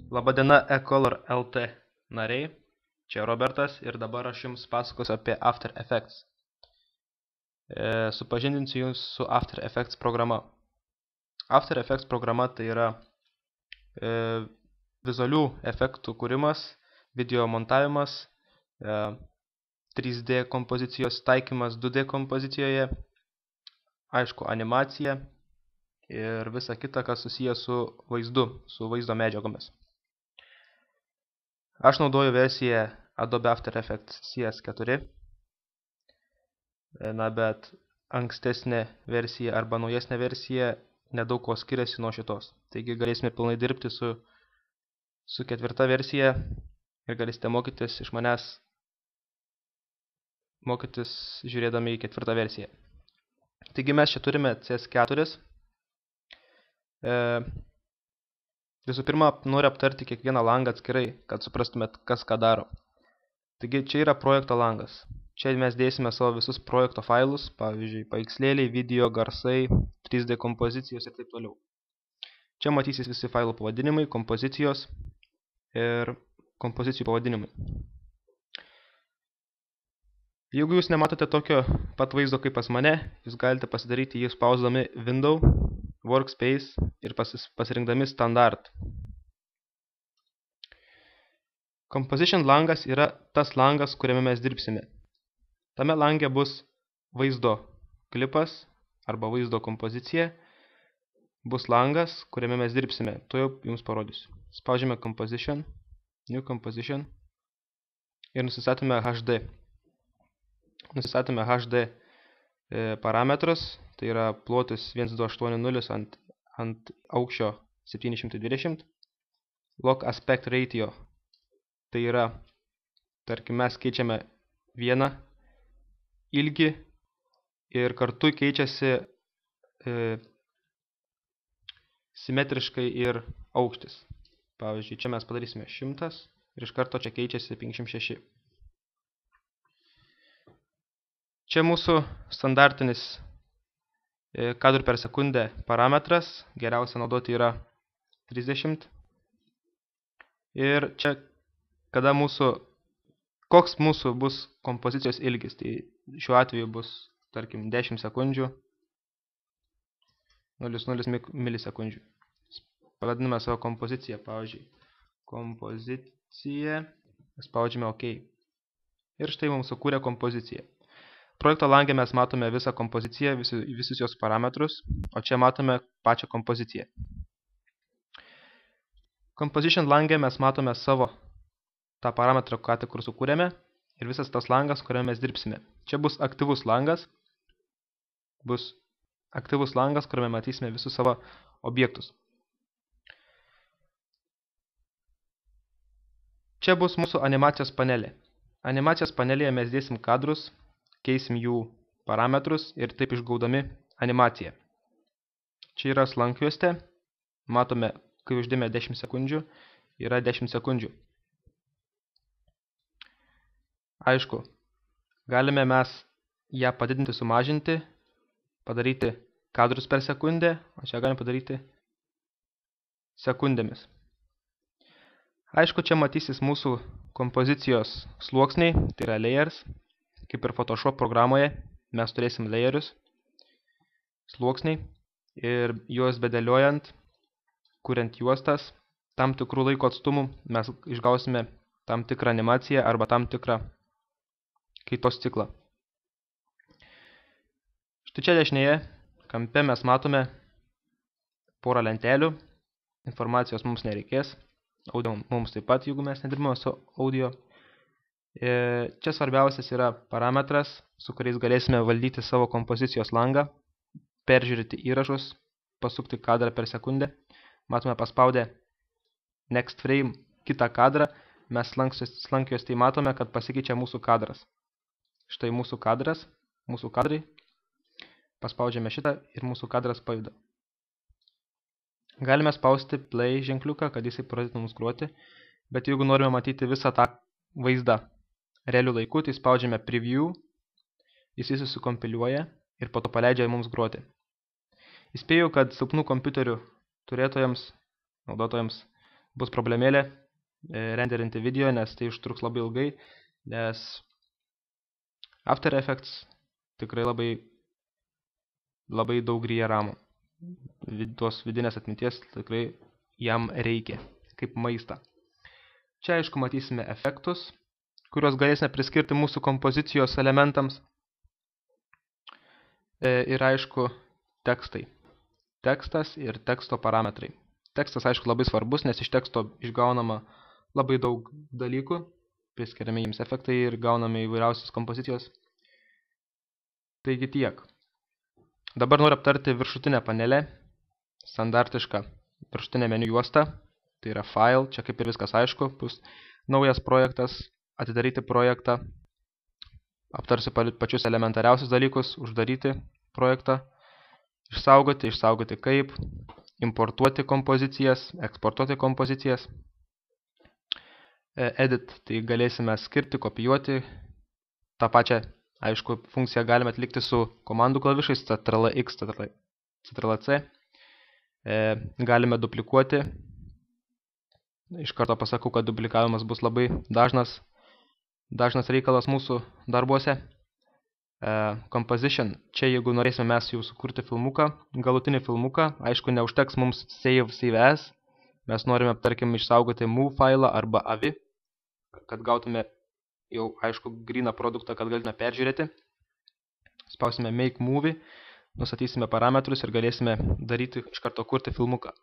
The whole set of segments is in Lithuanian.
Labadiena eColor LT nariai, čia Robertas ir dabar aš jums pasakosiu apie After Effects. Supažindinsiu jums su After Effects programa. After Effects programa tai yra vizualių efektų kūrimas, video montavimas, 3D kompozicijos taikymas 2D kompozicijoje, aišku, animacija ir visa kita, kas susiję su vaizdo medžiagomis. Aš naudoju versiją Adobe After Effects CS4, bet ankstesnė versija arba naujesnė versija nedaug ko skiriasi nuo šitos. Taigi galėsime pilnai dirbti su ketvirta versija ir galėsite mokytis iš manęs žiūrėdami į ketvirtą versiją. Taigi mes čia turime CS4. Visų pirma, noriu aptarti kiekvieną langą atskirai, kad suprastumėt, kas ką daro. Taigi čia yra projekto langas. Čia mes dėsime savo visus projekto failus, pavyzdžiui, paveikslėliai, video, garsai, 3D kompozicijos ir taip toliau. Čia matysis visi failų pavadinimai, kompozicijos ir kompozicijų pavadinimai. Jeigu jūs nematote tokio pat vaizdo kaip pas mane, jūs galite pasidaryti jį spausdami Window, Workspace ir pasirinkdami Standard. Composition langas yra tas langas, kuriame mes dirbsime. Tame lange bus vaizdo klipas arba vaizdo kompozicija, bus langas, kuriame mes dirbsime. To jau jums parodysiu. Spaudžiame Composition, New Composition ir nusistatome HD. Nusistatome HD parametrus, tai yra plotis 1280 ant aukščio 720. Lock Aspect Ratio, tai yra, tarkim, mes keičiame vieną ilgį ir kartu keičiasi simetriškai ir aukštis. Pavyzdžiui, čia mes padarysime 100 ir iš karto čia keičiasi 506. Čia mūsų standartinis kadrų per sekundę parametras, geriausia naudoti yra 30. Ir čia, koks mūsų bus kompozicijos ilgis, tai šiuo atveju bus, tarkim, 10 sekundžių, 0,0 milisekundžių. Pavadiname savo kompoziciją, pavyzdžiui, kompozicija, spaudžiame OK. Ir štai mums sukūrė kompoziciją. Projekto lange mes matome visą kompoziciją, visus jos parametrus, o čia matome pačią kompoziciją. Composition lange mes matome savo tą parametrą, ką tik kur sukūrėme, ir visas tas langas, kuriame mes dirbsime. Čia bus aktyvus langas, kuriame matysime visus savo objektus. Čia bus mūsų animacijos panelė. Animacijos panelėje mes dėsim kadrus, keisim jų parametrus ir taip išgaudami animaciją. Čia yra slankjuostė. Matome, kai uždėme 10 sekundžių, yra 10 sekundžių. Aišku, galime mes ją padidinti, sumažinti, padaryti kadrus per sekundę, o čia galime padaryti sekundėmis. Aišku, čia matysis mūsų kompozicijos sluoksniai, tai yra layers. Kaip ir Photoshop programoje, mes turėsim layerius, sluoksniai, ir juos bedėliojant, kuriant juostas, tam tikrų laiko atstumų, mes išgausime tam tikrą animaciją arba tam tikrą kaitos ciklą. Štai čia dešinėje kampe mes matome porą lentelių, informacijos mums nereikės, audio mums taip pat, jeigu mes nedirbame su audio. Čia svarbiausias yra parametras, su kuriais galėsime valdyti savo kompozicijos langą, peržiūrėti įrašus, pasukti kadrą per sekundę. Matome paspaudę Next Frame kitą kadrą, mes slankjuostėje matome, kad pasikeičia mūsų kadras. Štai mūsų kadrai, paspaudžiame šitą ir mūsų kadras pajuda. Galime spausti play ženkliuką, kad jisai pradėtų mums groti, bet jeigu norime matyti visą tą vaizdą realių laikų, tai spaudžiame Preview, jis susikompiliuoja ir po to paleidžia mums groti. Įspėju, kad silpnų kompiuterių turėtojams, naudotojams bus problemėlė renderinti video, nes tai užtruks labai ilgai, nes After Effects tikrai labai daug ryja ramų. Tos vidinės atminties tikrai jam reikia, kaip maistą. Čia, aišku, matysime efektus, kuriuos galėsime priskirti mūsų kompozicijos elementams. Ir, aišku, tekstai. Tekstas ir teksto parametrai. Tekstas, aišku, labai svarbus, nes iš teksto išgaunama labai daug dalykų, priskiriame jiems efektai ir gauname įvairiausios kompozicijos. Taigi tiek. Dabar noriu aptarti viršutinę panelę, standartišką viršutinę meniu juostą, tai yra file, čia kaip ir viskas aišku, bus naujas projektas, atidaryti projektą, aptarsiu pačius elementariausius dalykus, uždaryti projektą, išsaugoti kaip, importuoti kompozicijas, eksportuoti kompozicijas, edit, tai galėsime skirti, kopijuoti, tą pačią aišku, funkciją galime atlikti su komandų klavišais Ctrl-X, Ctrl-C. Galime duplikuoti. Iš karto pasakau, kad duplikavimas bus labai dažnas reikalas mūsų darbuose. Composition. Čia, jeigu norėsime mes jau sukurti filmuką, galutinį filmuką, aišku, neužteks mums save as. Mes norime, tarkim, išsaugoti move failą arba avi, kad gautume jau, aišku, gryną produktą, kad galime peržiūrėti. Spausime Make Movie, nustatysime parametrus ir galėsime daryti, iš karto kurti filmuką.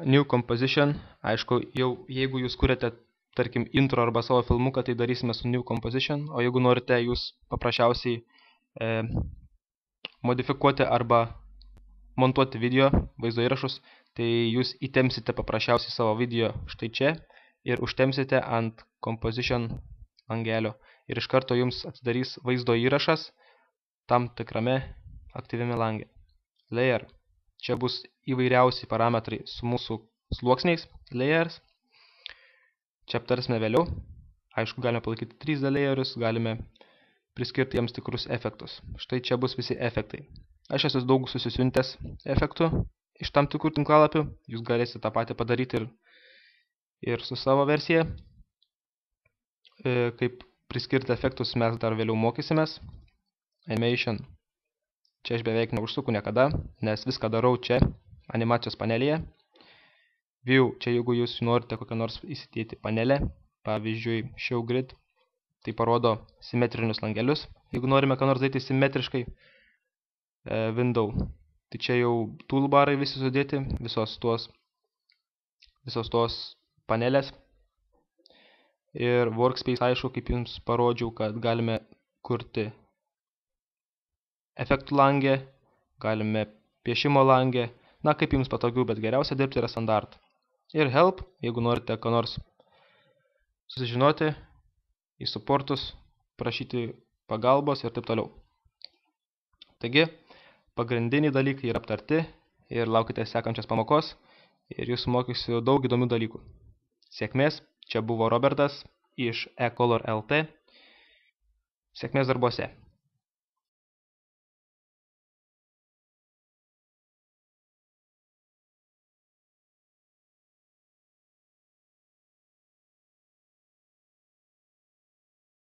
New Composition, aišku, jau jeigu jūs kuriate, tarkim, intro arba savo filmuką, tai darysime su New Composition, o jeigu norite jūs paprasčiausiai modifikuoti arba montuoti video, vaizdo įrašus, tai jūs įtempsite paprasčiausiai savo video štai čia, ir užtemsite ant Composition langelio. Ir iš karto jums atsidarys vaizdo įrašas tam tikrame aktyviame lange. Layer. Čia bus įvairiausi parametrai su mūsų sluoksniais. Layers. Čia aptarsime vėliau. Aišku, galime palaikyti 3D layerius, galime priskirti jiems tikrus efektus. Štai čia bus visi efektai. Aš esu daug susisiuntęs efektų iš tam tikrų tinklalapių. Jūs galėsite tą patį padaryti ir su savo versija. Kaip priskirti efektus mes dar vėliau mokysimės. Animation. Čia aš beveik neužsuku niekada, nes viską darau čia, animacijos panelėje. View. Čia jeigu jūs norite kokią nors įsidėti panelę, pavyzdžiui, Show Grid, tai parodo simetrinius langelius. Jeigu norime ką nors daryti simetriškai, Window. Tai čia jau toolbarai visi sudėti, visos tos panelės. Ir Workspace, aišku, kaip jums parodžiau, kad galime kurti efektų langę, galime piešimo langę, na, kaip jums patogiau, bet geriausia dirbti yra standart. Ir Help, jeigu norite ką nors susižinoti, į supportus, prašyti pagalbos ir taip toliau. Taigi, pagrindiniai dalykai yra aptarti ir laukite sekančios pamokos ir jūs mokysiu daug įdomių dalykų. Sėkmės, čia buvo Robertas iš eColor LT. Sėkmės darbuose.